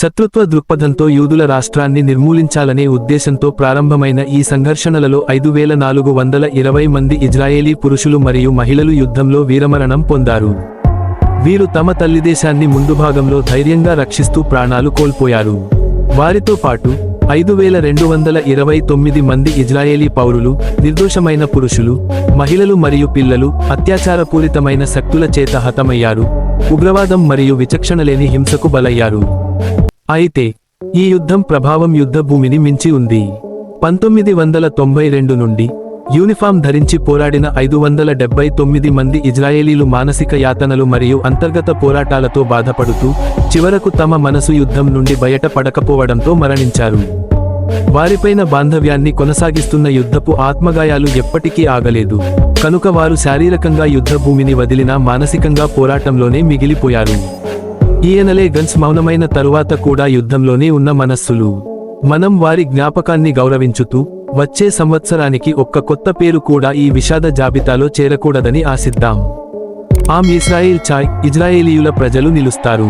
శత్రుత్వ దృక్పథంతో యూదుల రాష్ట్రాన్ని నిర్మూలించాలనే ఉద్దేశంతో ప్రారంభమైన ఈ సంఘర్షణలలో 5420 మంది ఇజ్రాయేలీ పురుషులు మరియు మహిళలు యుద్ధంలో వీరమరణం పొందారు. వీరు తమ తల్లిదేశాన్ని ముందు భాగంలో ధైర్యంగా రక్షిస్తూ ప్రాణాలు కోల్పోయారు. వారితో పాటు 5229 మంది ఇజ్రాయేలీ పౌరులు, నిర్దోషమైన పురుషులు, మహిళలు మరియు పిల్లలు అత్యాచారపూరితమైన శక్తుల చేత హతమయ్యారు, ఉగ్రవాదం మరియు విచక్షణలేని హింసకు బలయ్యారు. అయితే ఈ యుద్ధం ప్రభావం యుద్ధ భూమిని మించి ఉంది. 1992 నుండి యూనిఫామ్ ధరించి పోరాడిన 579 మంది ఇజ్రాయేలీలు మానసిక యాతనలు మరియు అంతర్గత పోరాటాలతో బాధపడుతూ చివరకు తమ మనసు యుద్ధం నుండి బయట పడకపోవడంతో మరణించారు. వారిపైన బాంధవ్యాన్ని కొనసాగిస్తున్న యుద్ధపు ఆత్మగాయాలు ఎప్పటికీ ఆగలేదు, కనుక వారు శారీరకంగా యుద్ధ భూమిని వదిలినా మానసికంగా పోరాటంలోనే మిగిలిపోయారు. ఈయనలే గన్స్ మౌనమైన తరువాత కూడా యుద్ధంలోనే ఉన్న మనస్సులు. మనం వారి జ్ఞాపకాన్ని గౌరవించుతూ వచ్చే సంవత్సరానికి ఒక్క కొత్త పేరు కూడా ఈ విషాద జాబితాలో చేరకూడదని ఆశిద్దాం. ఆమ్ ఇజ్రాయిల్ చాయ్ ఇజ్రాయేలీయుల ప్రజలు నిలుస్తారు.